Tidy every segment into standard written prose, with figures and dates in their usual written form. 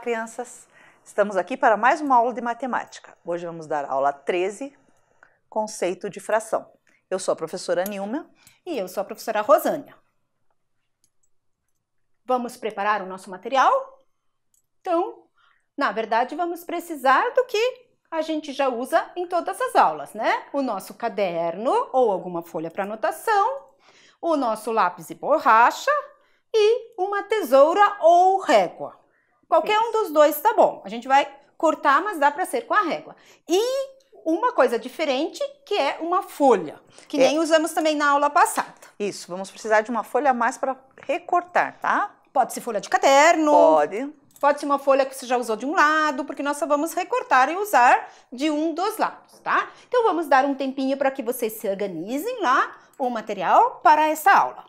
crianças! Estamos aqui para mais uma aula de matemática. Hoje vamos dar a aula 13, conceito de fração. Eu sou a professora Nilma. E eu sou a professora Rosânia. Vamos preparar o nosso material? Então, na verdade, vamos precisar do que a gente já usa em todas as aulas, né? O nosso caderno ou alguma folha para anotação, o nosso lápis e borracha e uma tesoura ou régua. Qualquer um dos dois tá bom. A gente vai cortar, mas dá para ser com a régua. E uma coisa diferente, que é uma folha, que nem usamos também na aula passada. Isso, vamos precisar de uma folha a mais para recortar, tá? Pode ser folha de caderno. Pode. Pode ser uma folha que você já usou de um lado, porque nós só vamos recortar e usar de um dos lados, tá? Então vamos dar um tempinho para que vocês se organizem lá o material para essa aula.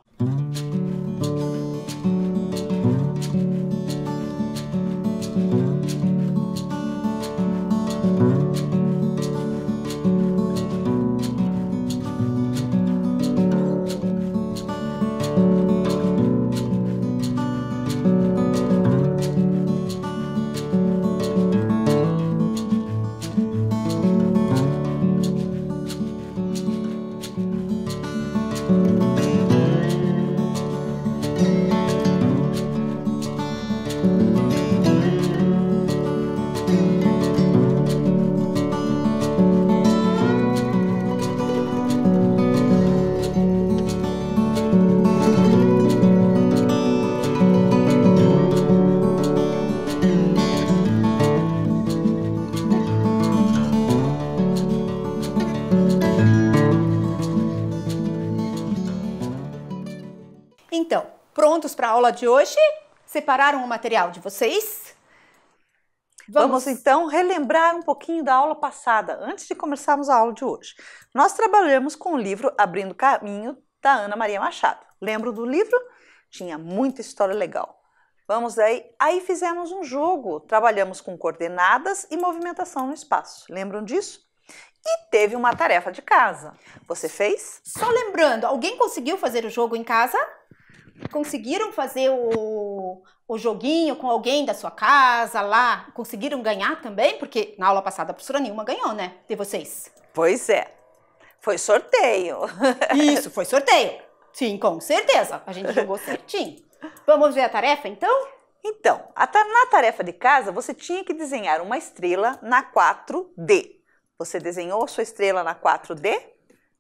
Então, prontos para a aula de hoje? Separaram o material de vocês? Vamos então relembrar um pouquinho da aula passada, antes de começarmos a aula de hoje. Nós trabalhamos com o livro Abrindo Caminho, da Ana Maria Machado. Lembram do livro? Tinha muita história legal. Vamos aí fizemos um jogo, trabalhamos com coordenadas e movimentação no espaço. Lembram disso? E teve uma tarefa de casa. Você fez? Só lembrando, alguém conseguiu fazer o jogo em casa? Conseguiram fazer o joguinho com alguém da sua casa lá? Conseguiram ganhar também? Porque na aula passada a professora Nilma ganhou, né? De vocês. Pois é. Foi sorteio. Isso, foi sorteio. Sim, com certeza. A gente jogou certinho. Vamos ver a tarefa, então? Então, na tarefa de casa, você tinha que desenhar uma estrela na 4D. Você desenhou a sua estrela na 4D?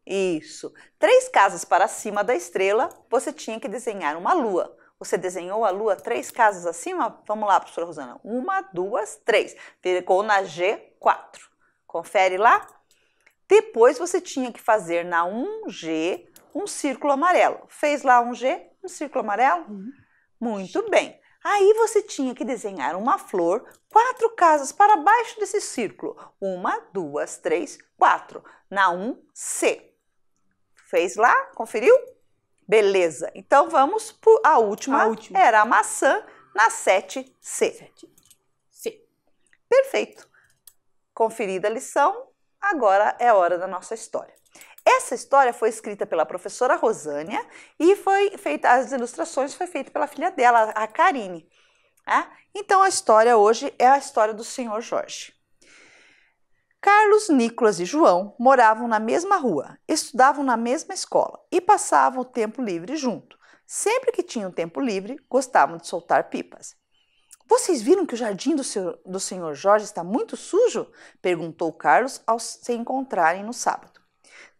Isso. 3 casas para cima da estrela, você tinha que desenhar uma lua. Você desenhou a lua 3 casas acima? Vamos lá, professora Rosana. 1, 2, 3. Ficou na G4. Confere lá. Depois você tinha que fazer na 1G um círculo amarelo. Fez lá 1G, um círculo amarelo? Muito bem. Aí você tinha que desenhar uma flor 4 casas para baixo desse círculo. 1, 2, 3, 4. Na 1C. Fez lá? Conferiu? Beleza. Então vamos por a última. Era a maçã na 7C. Sim. Perfeito. Conferida a lição, agora é a hora da nossa história. Essa história foi escrita pela professora Rosânia e foi feita, as ilustrações foi feita pela filha dela, a Karine. Então a história hoje é a história do Senhor Jorge. Carlos, Nicolas e João moravam na mesma rua, estudavam na mesma escola e passavam o tempo livre junto. Sempre que tinham tempo livre, gostavam de soltar pipas. Vocês viram que o jardim do Senhor Jorge está muito sujo? Perguntou Carlos ao se encontrarem no sábado.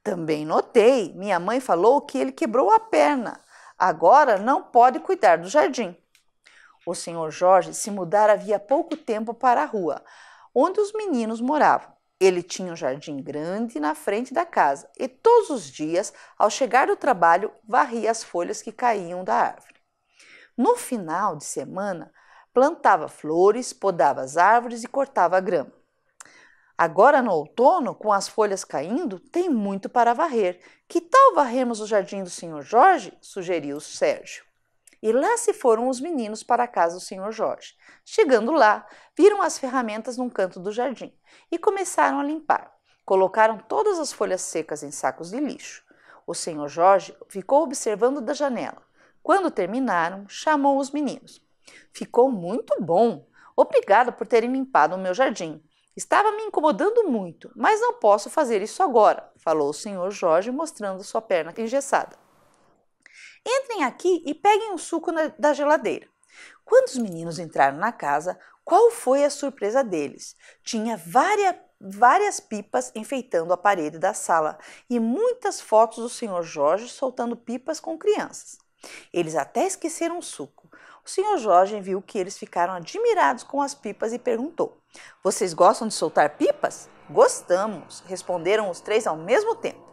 Também notei, minha mãe falou que ele quebrou a perna. Agora não pode cuidar do jardim. O Senhor Jorge se mudara havia pouco tempo para a rua, onde os meninos moravam. Ele tinha um jardim grande na frente da casa e todos os dias, ao chegar do trabalho, varria as folhas que caíam da árvore. No final de semana, plantava flores, podava as árvores e cortava a grama. Agora no outono, com as folhas caindo, tem muito para varrer. Que tal varrermos o jardim do Senhor Jorge? Sugeriu Sérgio. E lá se foram os meninos para a casa do Senhor Jorge. Chegando lá, viram as ferramentas num canto do jardim e começaram a limpar. Colocaram todas as folhas secas em sacos de lixo. O Senhor Jorge ficou observando da janela. Quando terminaram, chamou os meninos. Ficou muito bom. Obrigado por terem limpado o meu jardim. Estava me incomodando muito, mas não posso fazer isso agora, falou o Sr. Jorge, mostrando sua perna engessada. Entrem aqui e peguem o suco da geladeira. Quando os meninos entraram na casa, qual foi a surpresa deles? Tinha várias pipas enfeitando a parede da sala e muitas fotos do Sr. Jorge soltando pipas com crianças. Eles até esqueceram o suco. O Sr. Jorge viu que eles ficaram admirados com as pipas e perguntou: Vocês gostam de soltar pipas? Gostamos, responderam os três ao mesmo tempo.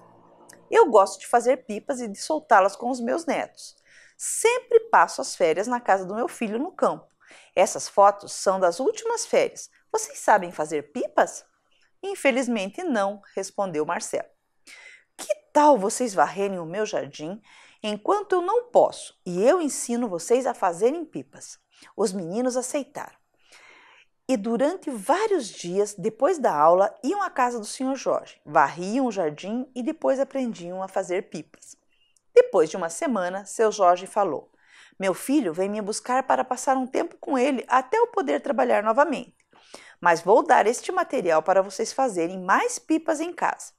Eu gosto de fazer pipas e de soltá-las com os meus netos. Sempre passo as férias na casa do meu filho no campo. Essas fotos são das últimas férias. Vocês sabem fazer pipas? Infelizmente não, respondeu Marcelo. Que tal vocês varrerem o meu jardim enquanto eu não posso e eu ensino vocês a fazerem pipas? Os meninos aceitaram. E durante vários dias, depois da aula, iam à casa do Sr. Jorge, varriam o jardim e depois aprendiam a fazer pipas. Depois de uma semana, seu Jorge falou: Meu filho vem me buscar para passar um tempo com ele até eu poder trabalhar novamente. Mas vou dar este material para vocês fazerem mais pipas em casa.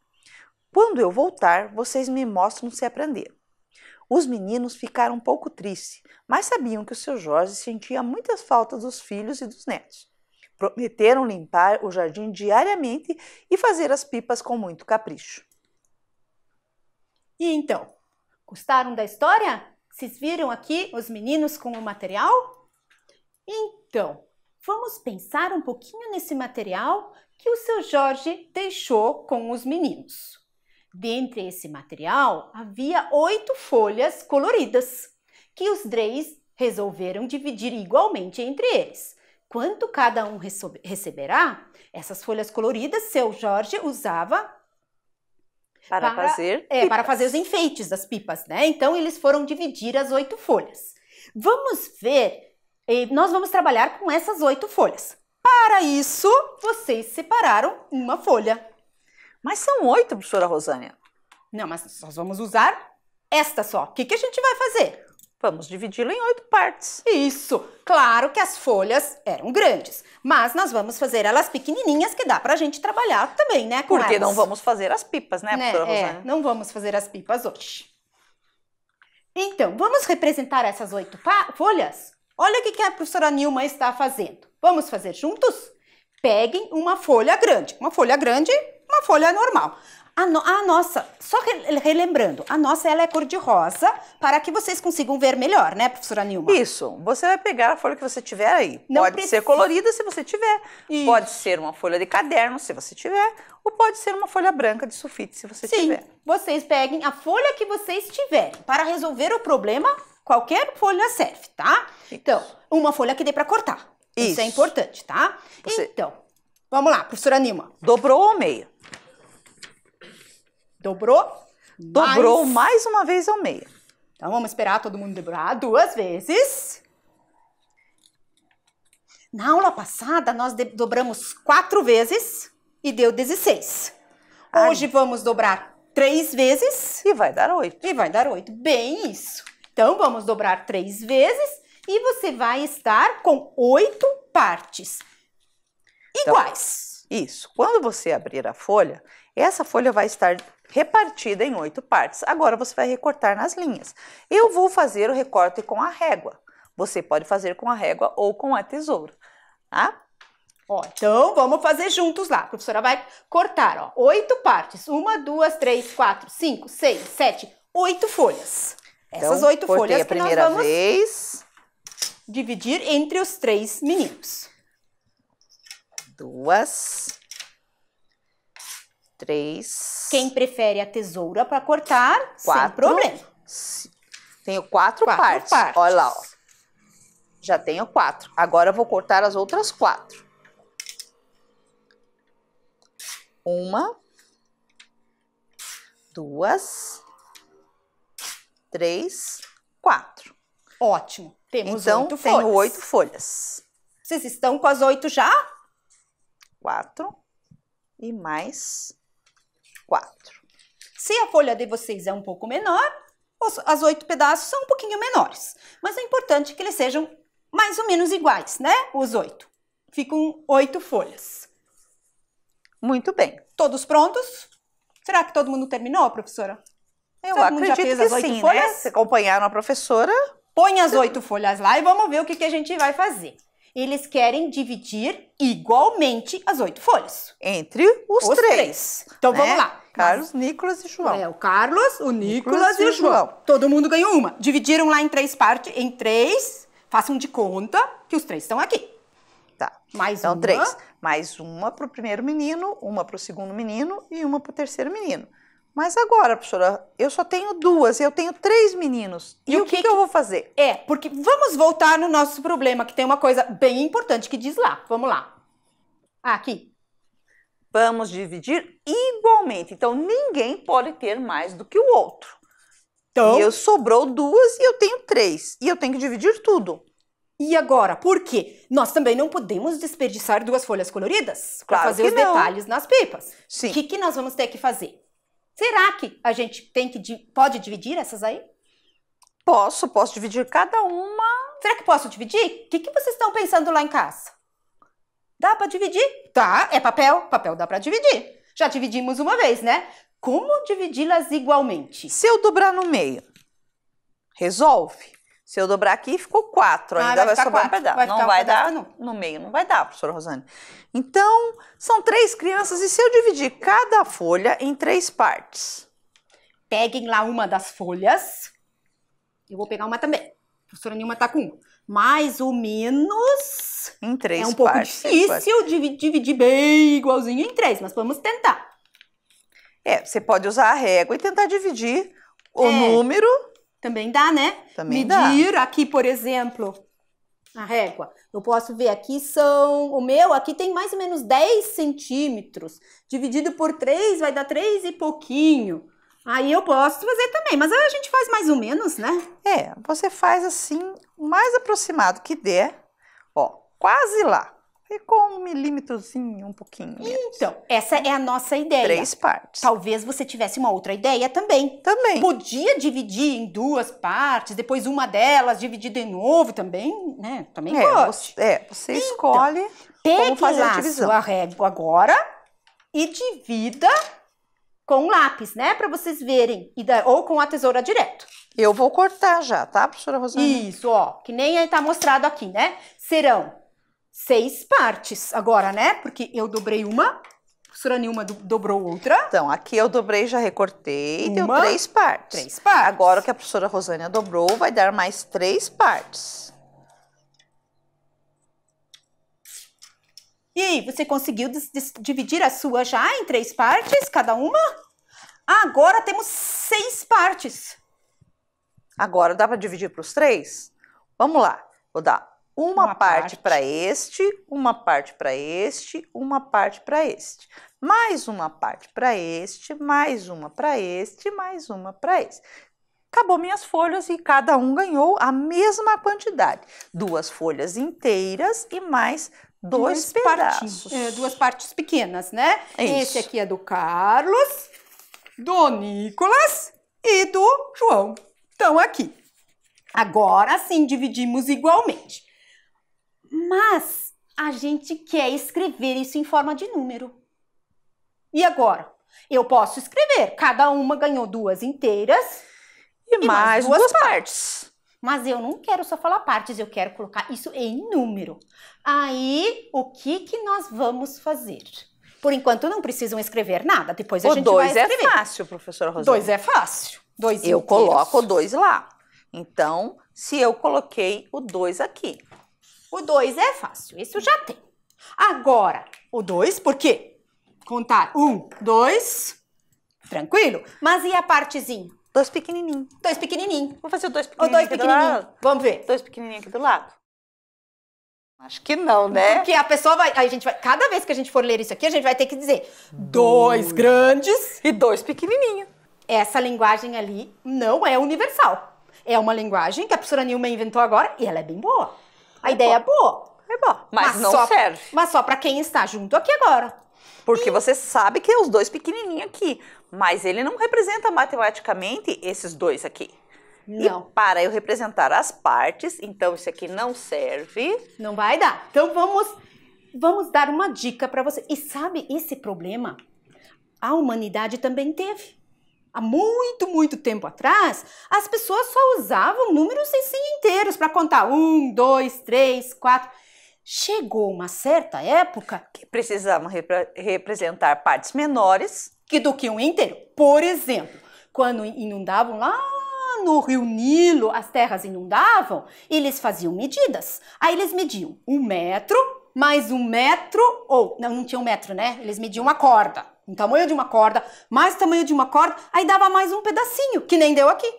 Quando eu voltar, vocês me mostram se aprenderam. Os meninos ficaram um pouco tristes, mas sabiam que o seu Jorge sentia muitas faltas dos filhos e dos netos. Prometeram limpar o jardim diariamente e fazer as pipas com muito capricho. E então, gostaram da história? Vocês viram aqui os meninos com o material? Então, vamos pensar um pouquinho nesse material que o seu Jorge deixou com os meninos. Dentre esse material, havia 8 folhas coloridas, que os três resolveram dividir igualmente entre eles. Quanto cada um receberá, essas folhas coloridas, seu Jorge usava para fazer os enfeites das pipas, né? Então, eles foram dividir as 8 folhas. Vamos ver, nós vamos trabalhar com essas 8 folhas. Para isso, vocês separaram uma folha. Mas são 8, professora Rosânia. Não, mas nós vamos usar esta só. O que a gente vai fazer? Vamos dividi-la em 8 partes. Isso! Claro que as folhas eram grandes, mas nós vamos fazer elas pequenininhas que dá pra gente trabalhar também, né? Porque não vamos fazer as pipas, né, professora Rosânia? Não vamos fazer as pipas hoje. Então, vamos representar essas 8 folhas? Olha o que a professora Nilma está fazendo. Vamos fazer juntos? Peguem uma folha grande, uma folha normal. A nossa, só relembrando, a nossa ela é cor de rosa, para que vocês consigam ver melhor, né, professora Nilma? Isso, você vai pegar a folha que você tiver aí. Pode ser colorida se você tiver, Isso. Pode ser uma folha de caderno se você tiver, ou pode ser uma folha branca de sulfite se você tiver. Sim, vocês peguem a folha que vocês tiverem. Para resolver o problema, qualquer folha serve, tá? Então, uma folha que dê para cortar. Isso é importante, tá? Então, vamos lá, professora Nilma. Dobrou ao meio. Dobrou mais uma vez ao meio. Então, vamos esperar todo mundo dobrar 2 vezes. Na aula passada, nós dobramos 4 vezes e deu 16. Hoje vamos dobrar 3 vezes. E vai dar 8. Bem isso. Então, vamos dobrar 3 vezes e você vai estar com 8 partes iguais. Então, isso. Quando você abrir a folha, essa folha vai estar repartida em 8 partes. Agora você vai recortar nas linhas. Eu vou fazer o recorte com a régua. Você pode fazer com a régua ou com a tesoura, tá? Então, vamos fazer juntos lá. A professora vai cortar, 8 partes. 1, 2, 3, 4, 5, 6, 7, 8 folhas. Essas 8 folhas a primeira vez. Dividir entre os 3 meninos. 2, 3. Quem prefere a tesoura para cortar, 4, sem problema. Tenho 4 partes. Olha lá, já tenho 4. Agora eu vou cortar as outras 4. 1, 2, 3, 4. Ótimo. Temos então, 8 folhas. Tenho 8 folhas. Vocês estão com as 8 já? 4 e mais 4. Se a folha de vocês é um pouco menor, as 8 pedaços são um pouquinho menores. Mas é importante que eles sejam mais ou menos iguais, né? Os 8. ficam 8 folhas. Muito bem. Todos prontos? Será que todo mundo terminou, professora? Eu Todo mundo já acredito fez que as 8 sim, né? folhas? Se acompanharam a professora, Põe as 8 folhas lá e vamos ver o que a gente vai fazer. Eles querem dividir igualmente as 8 folhas. entre os três. Então né? vamos lá. Carlos, Nicolas e João. É, o Carlos, o Nicolas e o João. Todo mundo ganhou uma. Dividiram lá em 3 partes, em 3. Façam de conta que os 3 estão aqui. Tá. Mais Então, uma. 3. Mais uma para o primeiro menino, uma para o segundo menino e uma para o terceiro menino. Mas agora, professora, eu só tenho 2, eu tenho 3 meninos. E o que eu vou fazer? É, porque vamos voltar no nosso problema, que tem uma coisa bem importante que diz lá. Vamos lá. Aqui. Vamos dividir igualmente. Então, ninguém pode ter mais do que o outro. Então, E eu sobrou 2 e eu tenho 3. E eu tenho que dividir tudo. e agora? Por quê? Nós também não podemos desperdiçar 2 folhas coloridas para Claro fazer que os não. detalhes nas pipas. Sim. O que nós vamos ter que fazer? Será que a gente pode dividir essas aí? Posso dividir cada uma. Será que posso dividir? O que vocês estão pensando lá em casa? Dá para dividir? Tá, é papel. Papel dá para dividir. Já dividimos uma vez, né? Como dividi-las igualmente? Se eu dobrar no meio, resolve. Se eu dobrar aqui, ficou 4. Ah, Ainda vai vai ficar sobrar um 4. pedaço. Vai Não ficar um vai dar pedaço, no meio, não vai dar, professora Rosane. Então, são 3 crianças e se eu dividir cada folha em 3 partes? Peguem lá uma das folhas. Eu vou pegar uma também. A professora Nilma tá com uma. Mais ou menos. Em 3 É um pouco partes. difícil dividir bem igualzinho em 3, mas vamos tentar. Você pode usar a régua e tentar dividir o número. Também dá, né? Também Medir aqui, por exemplo, a régua. Eu posso ver aqui o meu aqui tem mais ou menos 10 centímetros. Dividido por 3 vai dar 3 e pouquinho. Aí eu posso fazer também, mas aí a gente faz mais ou menos, né? Você faz assim, o mais aproximado que der. Ó, quase lá. Ficou 1 milímetrozinho, um pouquinho menos. Então, essa é a nossa ideia. 3 partes. Talvez você tivesse uma outra ideia também. Também. Podia dividir em 2 partes, depois uma delas dividir de novo também, né? Também pode. Você escolhe como fazer a divisão. Sua régua agora e divida com lápis, né? Para vocês verem. Ou com a tesoura direto. Eu vou cortar já, tá, professora Rosane? Isso, ó. Que nem está mostrado aqui, né? Serão 6 partes agora, né? Porque eu dobrei uma, a professora Nilma dobrou outra. Então, aqui eu dobrei, já recortei, deu Uma, 3 partes. 3 partes. Agora o que a professora Rosânia dobrou vai dar mais 3 partes. E aí, você conseguiu dividir a sua já em 3 partes, cada uma? Agora temos 6 partes. Agora dá para dividir para os 3? Vamos lá. Vou dar uma parte para este, uma parte para este, uma parte para este. Mais uma parte para este, mais uma para este, mais uma para este. Acabou minhas folhas e cada um ganhou a mesma quantidade. 2 folhas inteiras e mais 2 pedaços. 2 partes pequenas, né? Isso. Esse aqui é do Carlos, do Nicolas e do João. Estão aqui. Agora sim dividimos igualmente. Mas a gente quer escrever isso em forma de número. E agora? Eu posso escrever. Cada uma ganhou 2 inteiras e mais 2 partes. Mas eu não quero só falar partes, eu quero colocar isso em número. Aí, o que nós vamos fazer? Por enquanto, não precisam escrever nada. Depois a gente vai escrever. O 2 é fácil, professora Rosane. 2 é fácil. 2 eu inteiros. coloco o 2 lá. Então, se eu coloquei o 2 aqui. O 2 é fácil, isso já tem. Agora, o 2, por quê? Contar 1, 2, tranquilo. Mas e a partezinha? 2 pequenininhos. 2 pequenininhos. Vou fazer o 2 O pequenininhos 2 aqui do lado. pequenininhos. Vamos ver. 2 pequenininhos aqui do lado. Acho que não, né? Porque a pessoa cada vez que a gente for ler isso aqui, a gente vai ter que dizer 2 grandes e 2 pequenininhos. Essa linguagem ali não é universal. É uma linguagem que a professora Nilma inventou agora e ela é bem boa. A ideia é boa. É bom, mas não serve. Mas só para quem está junto aqui agora. Porque você sabe que é os 2 pequenininhos aqui, mas ele não representa matematicamente esses 2 aqui. Não. E para eu representar as partes, então isso aqui não serve. Não vai dar. Então vamos vamos dar uma dica para você. E sabe, esse problema a humanidade também teve. Há muito, muito tempo atrás, as pessoas só usavam números assim inteiros para contar 1, 2, 3, 4. Chegou uma certa época Que precisavam representar partes menores do que um inteiro. Por exemplo, quando inundavam lá no Rio Nilo, as terras inundavam, eles faziam medidas. Aí eles mediam 1 metro, mais 1 metro, ou não tinha 1 metro, né? Eles mediam uma corda, o tamanho de uma corda, mais o tamanho de uma corda, aí dava mais um pedacinho, que nem deu aqui.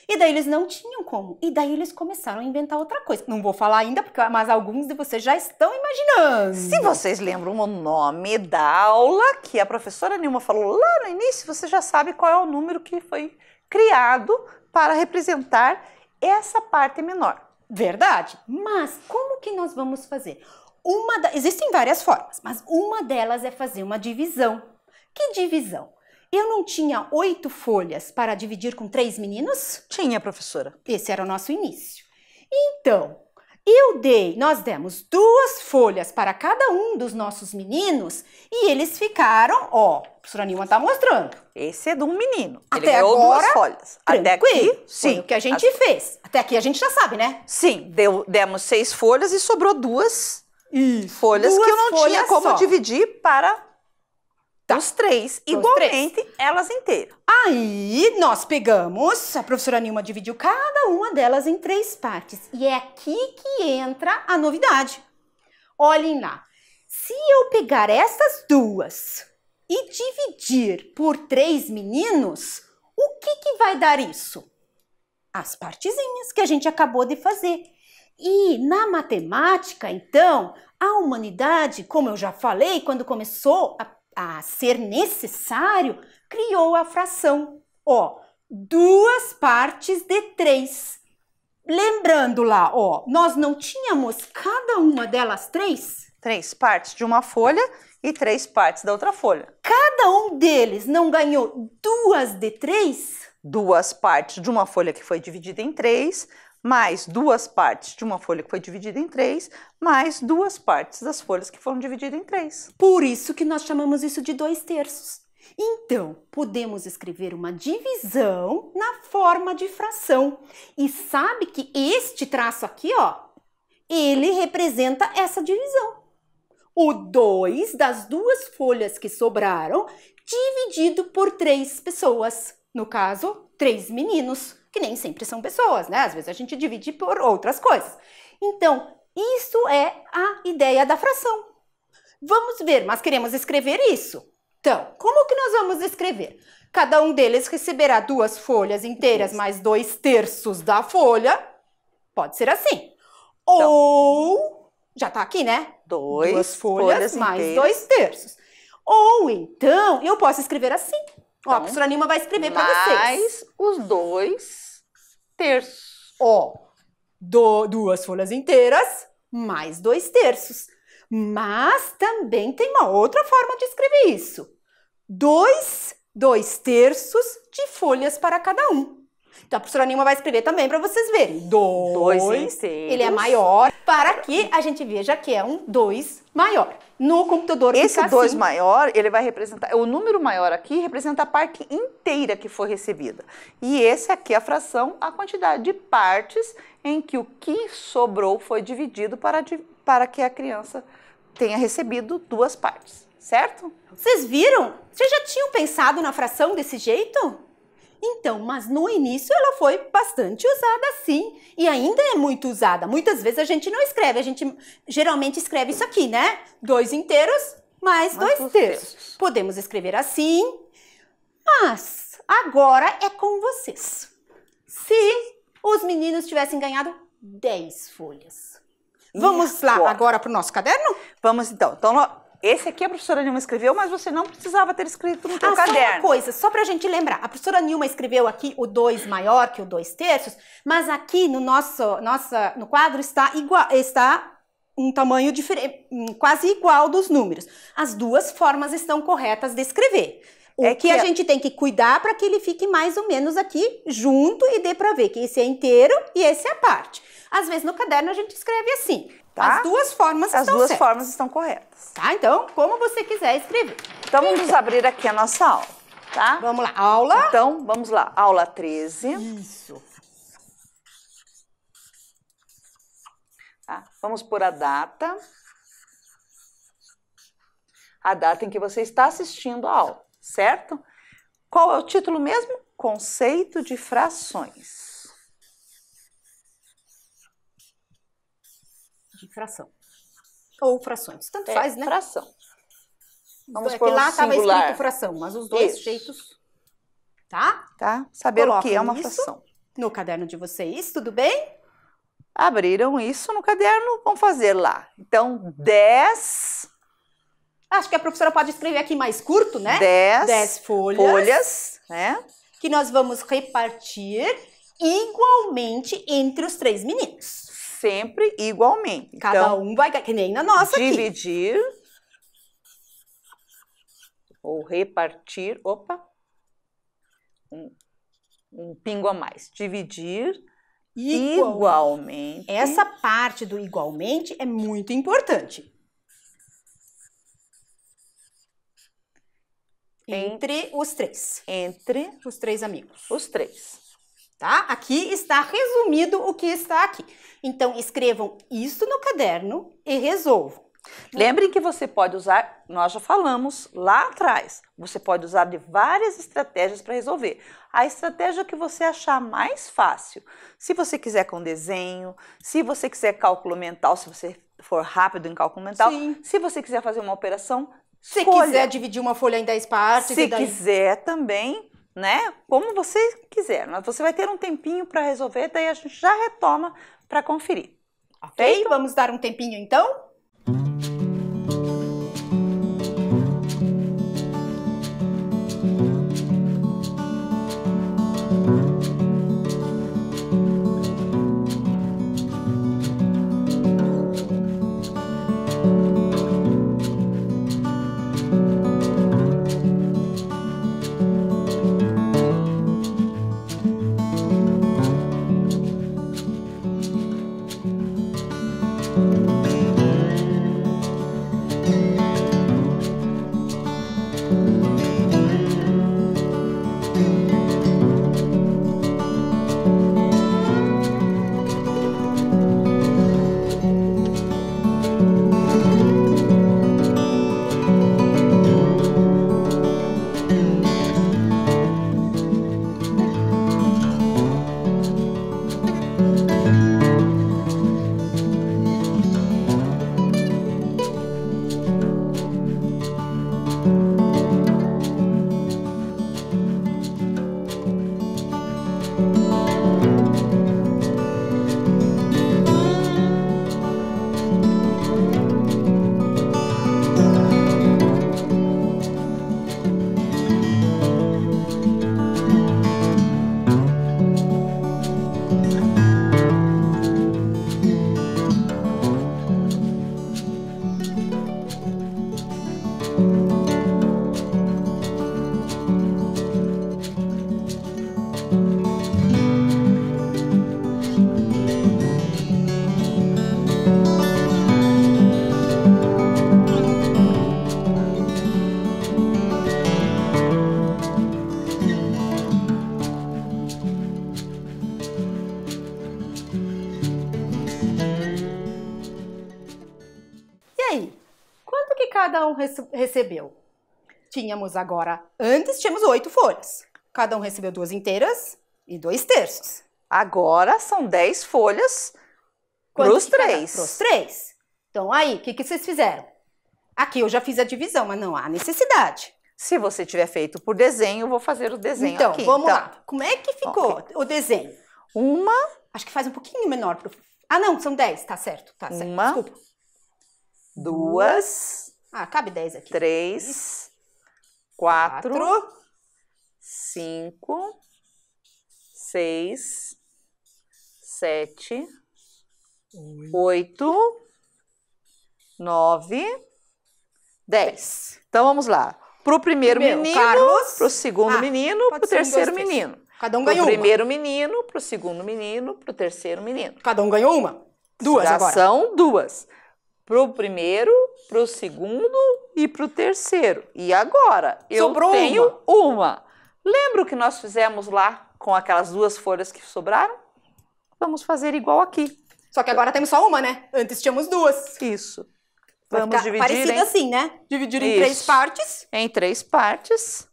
E daí eles não tinham como. E daí eles começaram a inventar outra coisa. Não vou falar ainda, mas alguns de vocês já estão imaginando. Se vocês lembram o nome da aula que a professora Nilma falou lá no início, você já sabe qual é o número que foi criado para representar essa parte menor. Verdade. Mas como que nós vamos fazer? Existem várias formas, mas uma delas é fazer uma divisão. Que divisão? Eu não tinha 8 folhas para dividir com 3 meninos? Tinha, professora. Esse era o nosso início. Então, nós demos 2 folhas para cada um dos nossos meninos e eles ficaram, ó, a professora Nilma está mostrando. Esse é de um menino. Até Ele ganhou agora, 2 folhas. Até tranquilo. aqui, sim. Foi o que a gente fez. Até aqui a gente já sabe, né? Sim, demos 6 folhas e sobrou 2 folhas 2 que eu não tinha folhas como só. dividir para os 3, igualmente, elas inteiras. Aí nós pegamos, a professora Nilma dividiu cada uma delas em 3 partes. E é aqui que entra a novidade. Olhem lá. Se eu pegar essas 2 e dividir por 3 meninos, o que vai dar isso? As partezinhas que a gente acabou de fazer. E na matemática, então, a humanidade, como eu já falei, quando começou a ser necessário, criou a fração. Ó, 2 partes de 3. Lembrando lá, ó, nós não tínhamos cada uma delas 3? 3 partes de uma folha e 3 partes da outra folha. Cada um deles não ganhou 2 de 3? 2 partes de uma folha que foi dividida em 3, mais 2 partes de uma folha que foi dividida em 3, mais 2 partes das folhas que foram divididas em 3. Por isso que nós chamamos isso de 2/3. Então, podemos escrever uma divisão na forma de fração. E sabe que este traço aqui, ó, ele representa essa divisão. O 2 das 2 folhas que sobraram, dividido por 3 pessoas. No caso, 3 meninos, que nem sempre são pessoas, né? Às vezes a gente divide por outras coisas. Então, isso é a ideia da fração. Vamos ver, mas queremos escrever isso. Então, como que nós vamos escrever? Cada um deles receberá 2 folhas inteiras mais 2/3 da folha. Pode ser assim. Então, ou, já tá aqui, né? 2 folhas mais 2/3. Ou então, eu posso escrever assim. Ó, a professora Nilma vai escrever para vocês. Mais os 2/3. Ó, 2 folhas inteiras mais 2/3. Mas também tem uma outra forma de escrever isso. 2/3 de folhas para cada um. Então, a professora Nilma vai escrever também para vocês verem. 2 inteiros. Ele é maior, para que a gente veja que é um 2 maior. No computador Esse fica 2 assim. maior, ele vai representar, o número maior aqui representa a parte inteira que foi recebida. E esse aqui é a fração, a quantidade de partes em que o que sobrou foi dividido para que a criança tenha recebido 2 partes, certo? Vocês viram? Vocês já tinham pensado na fração desse jeito? Então, mas no início ela foi bastante usada sim, e ainda é muito usada. Muitas vezes a gente não escreve, a gente geralmente escreve isso aqui, né? 2 inteiros mais 2/3. Podemos escrever assim, mas agora é com vocês. Se os meninos tivessem ganhado 10 folhas. Vamos lá agora para o nosso caderno? Vamos então. Esse aqui a professora Nilma escreveu, mas você não precisava ter escrito no teu caderno. Só uma coisa, só pra gente lembrar. A professora Nilma escreveu aqui o 2 maior que o 2/3, mas aqui no no quadro está um tamanho diferente, quase igual dos números. As 2 formas estão corretas de escrever. O que a gente tem que cuidar para que ele fique mais ou menos aqui junto e dê para ver que esse é inteiro e esse é a parte. Às vezes no caderno a gente escreve assim. Tá? As duas formas estão certas. As duas formas estão corretas. Tá? Então, como você quiser escrever. Então, vamos abrir aqui a nossa aula, tá? Vamos lá. Aula. Então, vamos lá. Aula 13. Isso. Tá? Vamos por a data. A data em que você está assistindo a aula, certo? Qual é o título mesmo? Conceito de frações. De fração. Ou frações. Tanto faz, né? Fração. Vamos é por que lá estava singular. escrito fração, mas os dois jeitos, tá? Tá? Saber o que é uma Colocam isso fração. No caderno de vocês, tudo bem? Abriram isso no caderno, vamos fazer lá. Então, 10... Acho que a professora pode escrever aqui mais curto, né? 10 folhas, né? Que nós vamos repartir igualmente entre os 3 meninos. Sempre igualmente. Cada então, um vai, que nem na nossa dividir aqui. Ou repartir, opa, um pingo a mais. Dividir igualmente. Essa parte do igualmente é muito importante. Entre os 3. Entre os 3 amigos. Os 3. Tá? Aqui está resumido o que está aqui. Então, escrevam isso no caderno e resolvam. Lembrem que você pode usar, nós já falamos lá atrás, você pode usar de várias estratégias para resolver. A estratégia que você achar mais fácil. Se você quiser com desenho, se você quiser cálculo mental, se você for rápido em cálculo mental, Sim. Se você quiser fazer uma operação, se quiser dividir uma folha em 10 partes. Se quiser também, né? Como você quiser. Mas você vai ter um tempinho para resolver, daí a gente já retoma para conferir. Ok? Vamos dar um tempinho então? Cada um recebeu? Tínhamos agora, antes tínhamos 8 folhas. Cada um recebeu 2 inteiras e 2 terços. Agora são 10 folhas para os 3. Para os 3. Então aí, o que vocês fizeram? Aqui eu já fiz a divisão, mas não há necessidade. Se você tiver feito por desenho, eu vou fazer o desenho então, aqui. Vamos lá. Como é que ficou o desenho? Acho que faz um pouquinho menor. Ah, não, são 10. Tá certo. Desculpa. 2... cabe 10 aqui. 3, 4, 5, 6, 7, 8, 9, 10. Então, vamos lá. Pro primeiro menino, Carlos. pro segundo menino, pro terceiro menino. Cada um ganhou pro uma. primeiro menino, pro segundo menino, pro terceiro menino. Cada um ganhou uma. Duas Já agora. são duas. Pro primeiro, pro segundo e pro terceiro. E agora, eu Sobrou tenho uma. Lembra o que nós fizemos lá com aquelas duas folhas que sobraram? Vamos fazer igual aqui. Só que agora temos só uma, né? Antes tínhamos duas. Isso. Vai Vamos ficar dividir parecido assim, né? Dividir em 3 partes. Em 3 partes.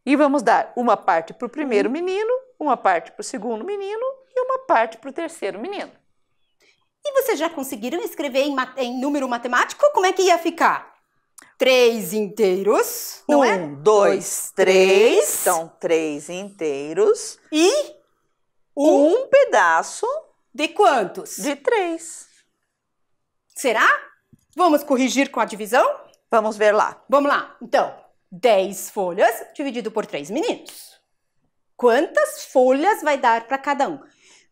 E vamos dar uma parte para o primeiro menino, uma parte para o segundo menino e uma parte para o terceiro menino. E vocês já conseguiram escrever em número matemático? Como é que ia ficar? 3 inteiros, não é? 1, 2, 3. Então, 3 inteiros. E um pedaço de quantos? de 3. Será? Vamos corrigir com a divisão? Vamos ver lá. Vamos lá. Então, 10 folhas dividido por 3 meninos. Quantas folhas vai dar para cada um?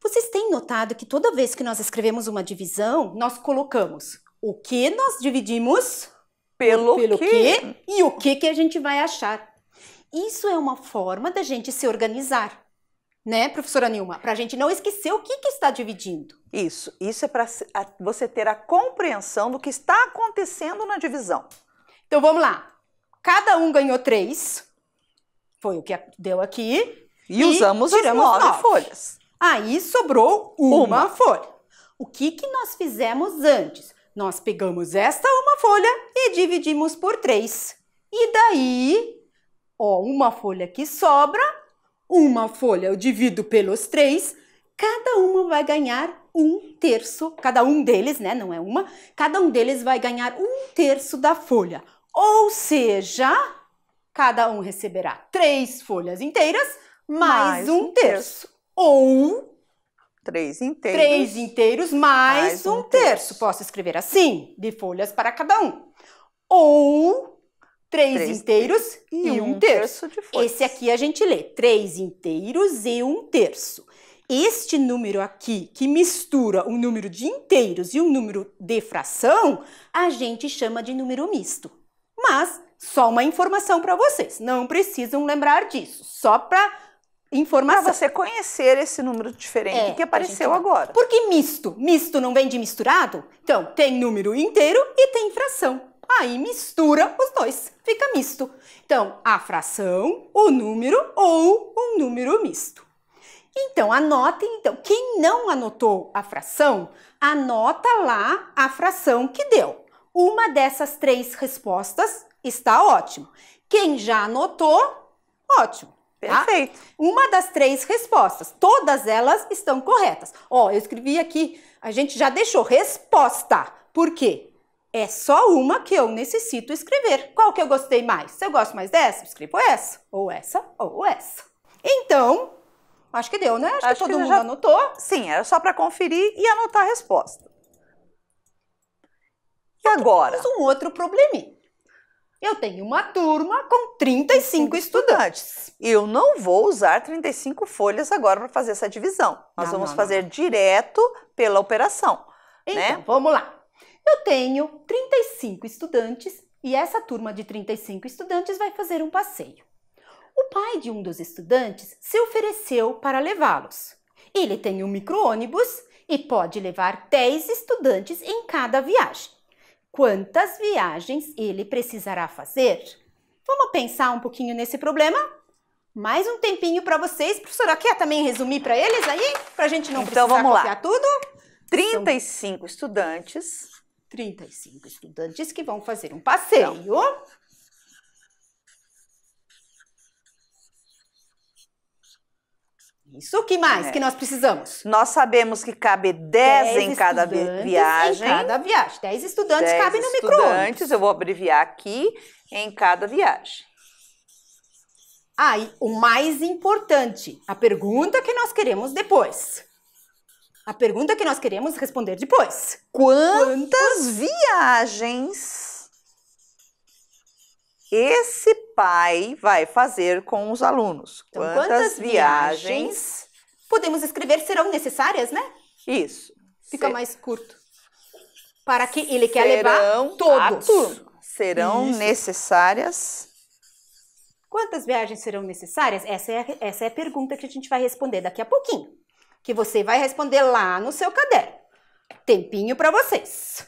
Vocês têm notado que toda vez que nós escrevemos uma divisão, nós colocamos o que nós dividimos pelo que e o que a gente vai achar. Isso é uma forma da gente se organizar, né, professora Nilma? Para a gente não esquecer o que está dividindo. Isso é para você ter a compreensão do que está acontecendo na divisão. Então, vamos lá. Cada um ganhou 3. Foi o que deu aqui. E usamos as 9 folhas. Aí sobrou uma folha. O que nós fizemos antes? Nós pegamos esta uma folha e dividimos por 3. E daí, ó, uma folha que sobra, uma folha eu divido pelos 3, cada uma vai ganhar 1/3. Cada um deles, né, não é uma, cada um deles vai ganhar 1/3 da folha. Ou seja, cada um receberá 3 folhas inteiras mais 1/3. Ou 3 inteiros. 3 inteiros mais 1/3. Posso escrever assim, de folhas para cada um. Ou 3 inteiros e 1/3 de folhas. Esse aqui a gente lê 3 inteiros e 1/3. Este número aqui, que mistura um número de inteiros e um número de fração, a gente chama de número misto. Mas, só uma informação para vocês, não precisam lembrar disso, só para informação. Para você conhecer esse número diferente que apareceu agora. Por que misto? Misto não vem de misturado? Então, tem número inteiro e tem fração. Aí mistura os dois, fica misto. Então, a fração, o número ou um número misto. Então, anotem. Então, quem não anotou a fração, anota lá a fração que deu. Uma dessas 3 respostas está ótimo. Quem já anotou, ótimo. Perfeito. Tá? Uma das 3 respostas, todas elas estão corretas. Ó, eu escrevi aqui, a gente já deixou resposta. Por quê? É só uma que eu necessito escrever. Qual que eu gostei mais? Se eu gosto mais dessa, eu escrevo essa, ou essa, ou essa. Então, acho que deu, né? Acho que todo mundo anotou. Sim, era só para conferir e anotar a resposta. E agora? Temos um outro probleminha. Eu tenho uma turma com 35 estudantes. Eu não vou usar 35 folhas agora para fazer essa divisão. Nós vamos fazer direto pela operação. Então, vamos lá. Eu tenho 35 estudantes e essa turma de 35 estudantes vai fazer um passeio. O pai de um dos estudantes se ofereceu para levá-los. Ele tem um micro-ônibus e pode levar 10 estudantes em cada viagem. Quantas viagens ele precisará fazer? Vamos pensar um pouquinho nesse problema? Mais um tempinho para vocês. Professora, quer também resumir para eles aí? Para a gente não precisar copiar tudo? 35 estudantes. 35 estudantes que vão fazer um passeio. Isso, o que mais que nós precisamos? Nós sabemos que cabe 10 em cada viagem. Em cada viagem. 10 estudantes cabem no micro-ônibus. Eu vou abreviar aqui, em cada viagem. Aí, o mais importante, a pergunta que nós queremos depois. A pergunta que nós queremos responder depois. Quantas viagens esse pai vai fazer com os alunos? Então, quantas viagens podemos escrever serão necessárias, né? Isso. Fica mais curto. Para que ele quer levar todos. Serão necessárias Quantas viagens serão necessárias? Essa é a pergunta que a gente vai responder daqui a pouquinho. Que você vai responder lá no seu caderno. Tempinho para vocês.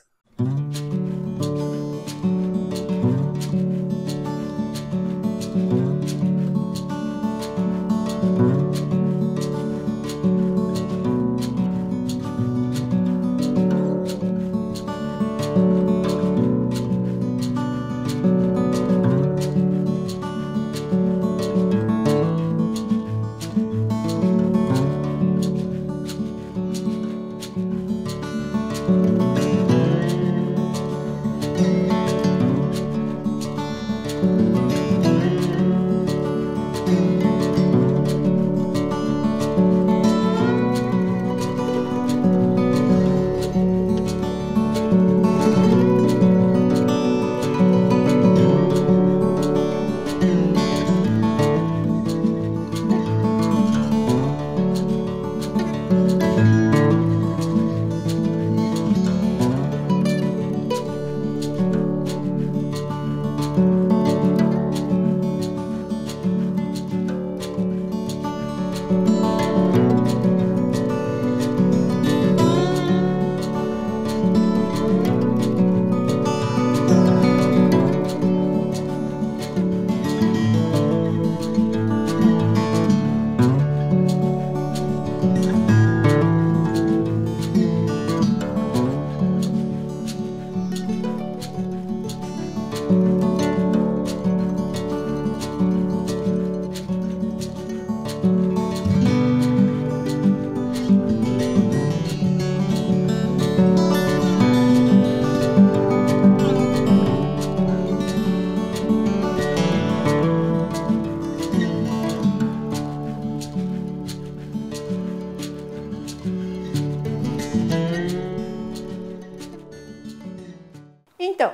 Então,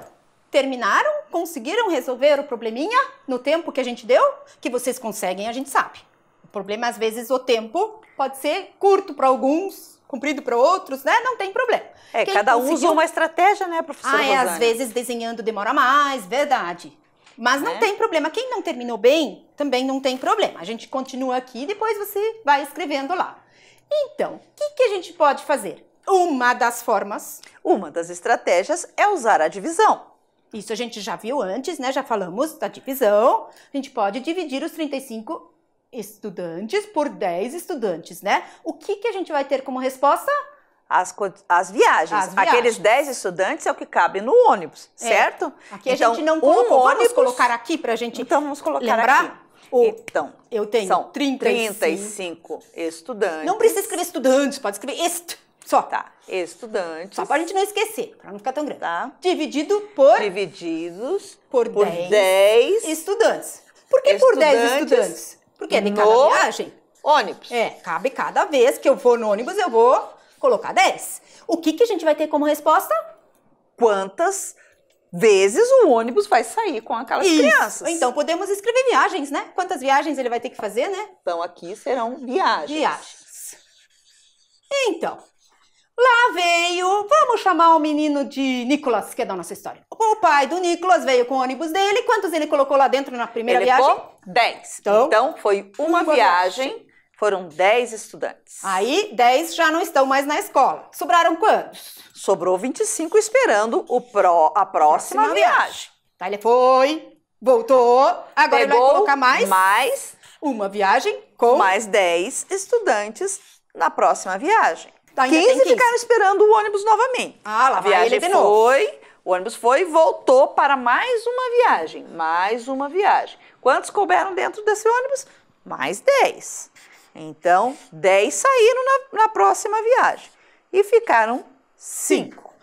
terminaram? Conseguiram resolver o probleminha no tempo que a gente deu? Que vocês conseguem, a gente sabe. O problema, às vezes, o tempo pode ser curto para alguns, comprido para outros, né? Não tem problema. Quem cada um conseguiu... usa uma estratégia, né, professora Rosânia? às vezes desenhando demora mais, verdade. Mas não tem problema. Quem não terminou bem, também não tem problema. A gente continua aqui e depois você vai escrevendo lá. Então, o que a gente pode fazer? Uma das formas... Uma das estratégias é usar a divisão. Isso a gente já viu antes, né? Já falamos da divisão. A gente pode dividir os 35 estudantes por 10 estudantes, né? O que a gente vai ter como resposta? As viagens. Aqueles 10 estudantes é o que cabe no ônibus, certo? Aqui então, a gente não colocou. Vamos colocar aqui para a gente então, vamos colocar lembrar? Aqui. Então, eu tenho são 35 estudantes. Não precisa escrever estudantes, pode escrever só. Tá, estudantes. Só para a gente não esquecer, para não ficar tão grande. Tá. Divididos por 10 estudantes. Por que por 10 estudantes? Porque é de cada viagem. Ônibus. Cabe cada vez que eu for no ônibus, eu vou colocar 10. O que a gente vai ter como resposta? Quantas vezes o ônibus vai sair com aquelas crianças? Então, podemos escrever viagens, né? Quantas viagens ele vai ter que fazer, né? Então, aqui serão viagens. Então, lá veio, vamos chamar o menino de Nicolas, que é da nossa história. O pai do Nicolas veio com o ônibus dele. Quantos ele colocou lá dentro na primeira viagem? Ele 10. Então, foi uma viagem. Foram 10 estudantes. Aí, 10 já não estão mais na escola. Sobraram quantos? Sobrou 25 esperando a próxima viagem. Tá, ele foi, voltou. Agora ele vai colocar mais uma viagem com mais 10 estudantes na próxima viagem. Tá, 15 ficaram esperando o ônibus novamente. Lá a viagem vai ele de novo. O ônibus foi e voltou para mais uma viagem. Mais uma viagem. Quantos couberam dentro desse ônibus? Mais 10. Então, 10 saíram na próxima viagem. E ficaram 5.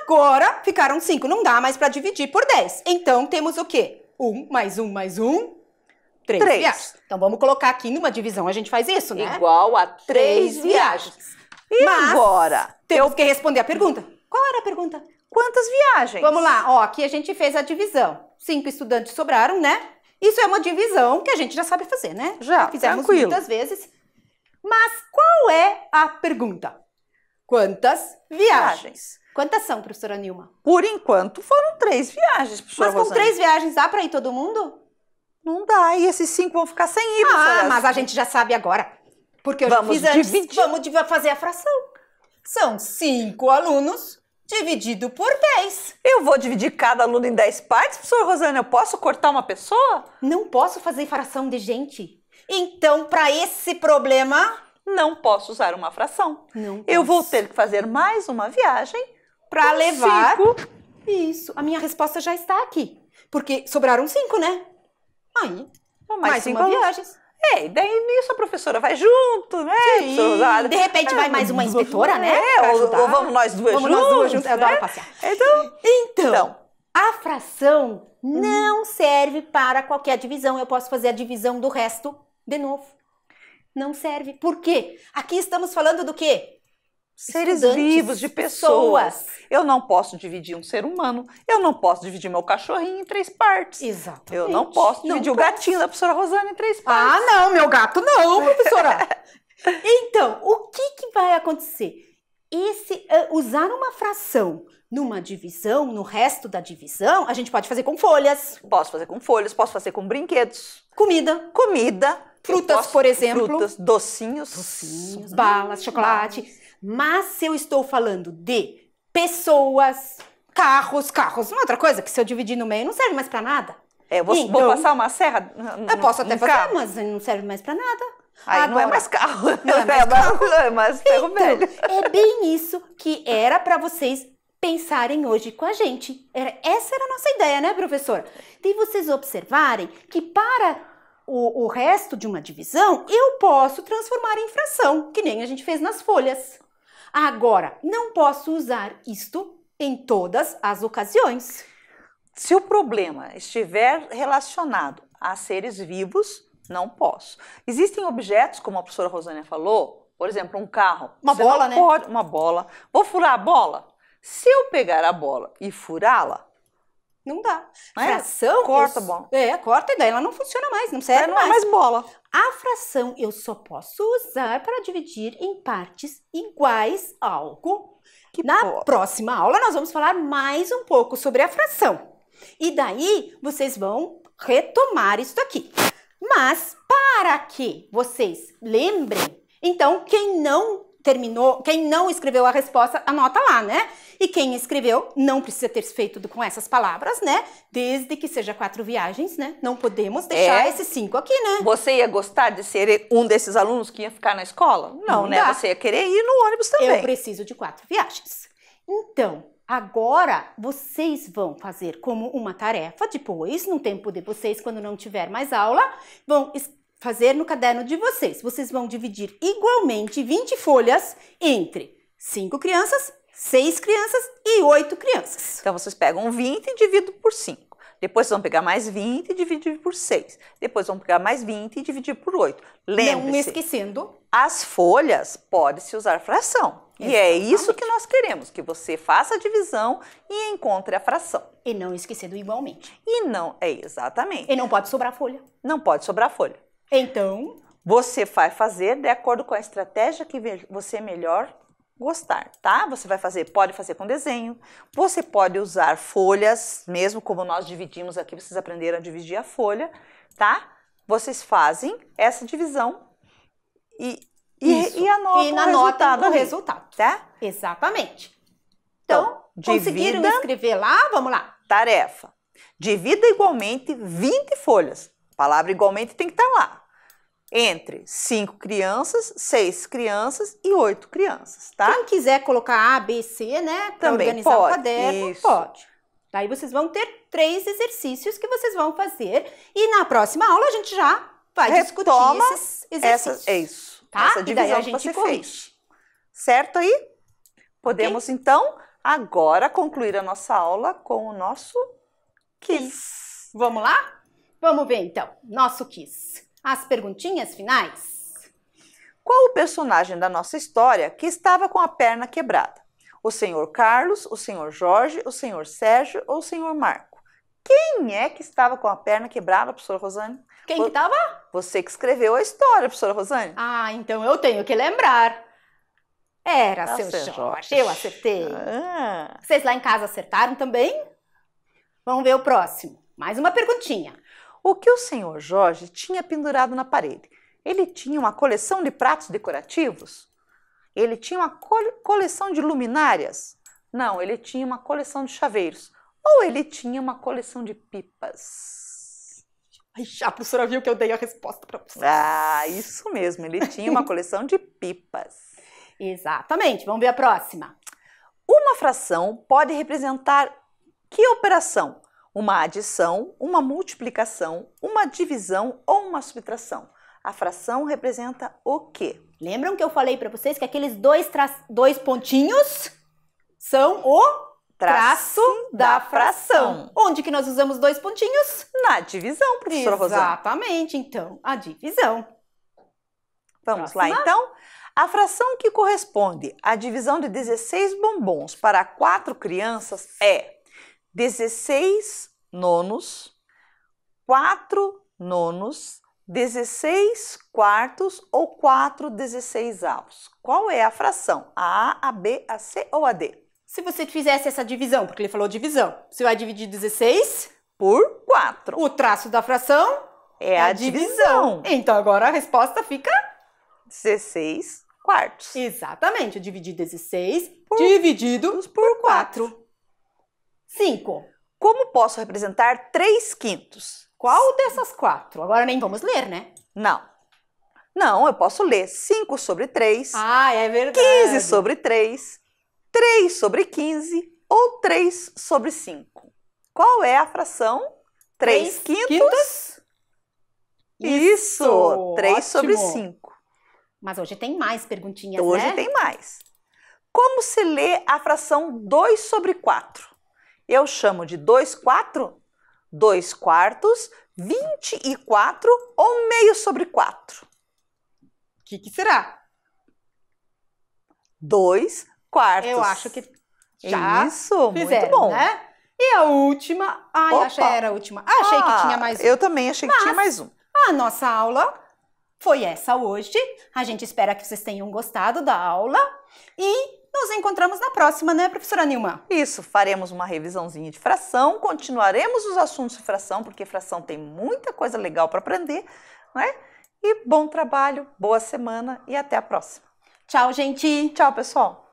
Agora, ficaram 5. Não dá mais para dividir por 10. Então, temos o quê? 1 mais 1 mais 1, 3 viagens. Então, vamos colocar aqui numa divisão. A gente faz isso, né? Igual a 3 viagens. E agora? Temos que responder a pergunta. Qual era a pergunta? Quantas viagens? Vamos lá. Aqui a gente fez a divisão. 5 estudantes sobraram, né? Isso é uma divisão que a gente já sabe fazer, né? Já, fizemos tranquilo. Muitas vezes. Mas qual é a pergunta? Quantas viagens? Quantas são, professora Nilma? Por enquanto foram 3 viagens, professora Rosânia. Mas com 3 viagens dá para ir todo mundo? Não dá, e esses 5 vão ficar sem ir, professora. Mas a gente já sabe agora. Porque eu já fiz antes. Vamos fazer a fração. São 5 alunos dividido por 10. Eu vou dividir cada aluno em 10 partes, professora Rosane? Eu posso cortar uma pessoa? Não posso fazer fração de gente. Então, para esse problema... Não posso usar uma fração. Não Eu posso. vou ter que fazer mais uma viagem para levar... 5. Isso. A minha resposta já está aqui. Porque sobraram 5, né? Aí, mais 5 uma viagem. E daí nisso a professora vai junto, né? Sim. De repente vai mais uma inspetora, né? Ou vamos nós duas juntos. Vamos nós duas juntos. Eu adoro passear. Então, a fração não serve para qualquer divisão. Eu posso fazer a divisão do resto de novo. Não serve. Por quê? Aqui estamos falando do quê? Seres vivos, de pessoas. Eu não posso dividir um ser humano. Eu não posso dividir meu cachorrinho em 3 partes. Exatamente. Eu não posso dividir o gatinho da professora Rosane em 3 partes. Não, meu gato não, professora. Então, o que vai acontecer? Usar uma fração numa divisão, no resto da divisão, a gente pode fazer com folhas. Posso fazer com folhas, posso fazer com brinquedos. Comida. Frutas, por exemplo. Frutas, docinhos. Balas, chocolate. Mas se eu estou falando de pessoas, carros, uma outra coisa que se eu dividir no meio não serve mais para nada. Vou passar uma serra eu posso até fazer, mas não serve mais para nada. Aí agora, não é mais carro. Não é mais carro. É mais ferro velho. É bem isso que era para vocês pensarem hoje com a gente. Essa era a nossa ideia, né, professora? De vocês observarem que para o resto de uma divisão, eu posso transformar em fração, que nem a gente fez nas folhas. Agora, não posso usar isto em todas as ocasiões. Se o problema estiver relacionado a seres vivos, não posso. Existem objetos, como a professora Rosânia falou, por exemplo, um carro. Uma bola, né? Uma bola. Vou furar a bola? Se eu pegar a bola e furá-la, não dá. Fração, corta a bola. Corta e daí ela não funciona mais, não serve mais. Não é mais bola. A fração eu só posso usar para dividir em partes iguais algo. Na próxima aula nós vamos falar mais um pouco sobre a fração. E daí vocês vão retomar isso aqui. Mas para que vocês lembrem, então quem não escreveu a resposta, anota lá, né? E quem escreveu não precisa ter feito com essas palavras, né? Desde que seja 4 viagens, né? Não podemos deixar esses 5 aqui, né? Você ia gostar de ser um desses alunos que ia ficar na escola? Não, né? Dá. Você ia querer ir no ônibus também. Eu preciso de 4 viagens. Então, agora vocês vão fazer como uma tarefa depois, no tempo de vocês, quando não tiver mais aula, vão fazer no caderno de vocês. Vocês vão dividir igualmente 20 folhas entre 5 crianças, 6 crianças e 8 crianças. Então, vocês pegam 20 e dividem por 5. Depois vão pegar mais 20 e dividir por 6. Depois vão pegar mais 20 e dividir por 8. Lembre-se, não esquecendo, as folhas pode-se usar fração. Exatamente. E é isso que nós queremos, que você faça a divisão e encontre a fração. E não esquecendo igualmente. Exatamente. E não pode sobrar folha. Não pode sobrar folha. Então, você vai fazer de acordo com a estratégia que você melhor gostar, tá? Você pode fazer com desenho, você pode usar folhas, mesmo como nós dividimos aqui, vocês aprenderam a dividir a folha, tá? Vocês fazem essa divisão e anotam o resultado, tá? Exatamente. Então, conseguiram escrever lá? Vamos lá. Tarefa. Divida igualmente 20 folhas. A palavra igualmente tem que estar lá. Entre 5 crianças, 6 crianças e 8 crianças, tá? Quem quiser colocar A, B, C, né? Para organizar pode, o caderno, isso. pode. Daí vocês vão ter 3 exercícios que vocês vão fazer. E na próxima aula a gente já vai discutir esses exercícios. É isso. Tá? Essa divisão e daí a que gente você corrige. fez. Certo aí? Podemos, então, agora concluir a nossa aula com o nosso quiz. Vamos lá? Vamos ver, então, nosso quiz. As perguntinhas finais. Qual o personagem da nossa história que estava com a perna quebrada? O senhor Carlos, o senhor Jorge, o senhor Sérgio ou o senhor Marco? Quem é que estava com a perna quebrada, professora Rosane? Quem que estava? Você que escreveu a história, professora Rosane. Ah, então eu tenho que lembrar. Era seu Jorge. Eu acertei. Vocês lá em casa acertaram também? Vamos ver o próximo. Mais uma perguntinha. O que o senhor Jorge tinha pendurado na parede? Ele tinha uma coleção de pratos decorativos? Ele tinha uma coleção de luminárias? Não, ele tinha uma coleção de chaveiros. Ou ele tinha uma coleção de pipas? Ai, a professora viu que eu dei a resposta para você. Ah, isso mesmo, ele tinha uma coleção de pipas. Exatamente, vamos ver a próxima. Uma fração pode representar que operação? Uma adição, uma multiplicação, uma divisão ou uma subtração? A fração representa o quê? Lembram que eu falei para vocês que aqueles dois pontinhos são o traço da fração. Onde que nós usamos dois pontinhos? Na divisão, professora Rosana. Exatamente, então, a divisão. Vamos lá, então? A fração que corresponde à divisão de 16 bombons para 4 crianças é 16 nonos, 4 nonos, 16 quartos ou 4 16avos. Qual é a fração? A A, a B, a C ou a D? Se você fizesse essa divisão, porque ele falou divisão, você vai dividir 16 por 4. O traço da fração é a divisão. Então agora a resposta fica 16 quartos. Exatamente, eu dividi 16 divididos por 4. 5. Como posso representar 3 quintos? Qual dessas 4? Agora nem vamos ler, né? Não. Não, eu posso ler 5 sobre 3. Ah, é verdade. 15 sobre 3. 3 sobre 15 ou 3 sobre 5. Qual é a fração? 3 quintos? Isso! 3 sobre 5. Mas hoje tem mais perguntinhas, hoje né? Hoje tem mais. Como se lê a fração 2 sobre 4? Eu chamo de 2 quartos, 24 ou meio sobre 4? O que será? 2 quartos. Eu acho que já Isso, fizeram, muito bom. Né? E a última? Ai, achei que era a última. Achei que tinha mais um. Eu também achei que tinha mais um. A nossa aula foi essa hoje. A gente espera que vocês tenham gostado da aula. E nos encontramos na próxima, né, professora Nilma? Isso, faremos uma revisãozinha de fração, continuaremos os assuntos de fração, porque fração tem muita coisa legal para aprender, não é? E bom trabalho, boa semana e até a próxima. Tchau, gente! Tchau, pessoal!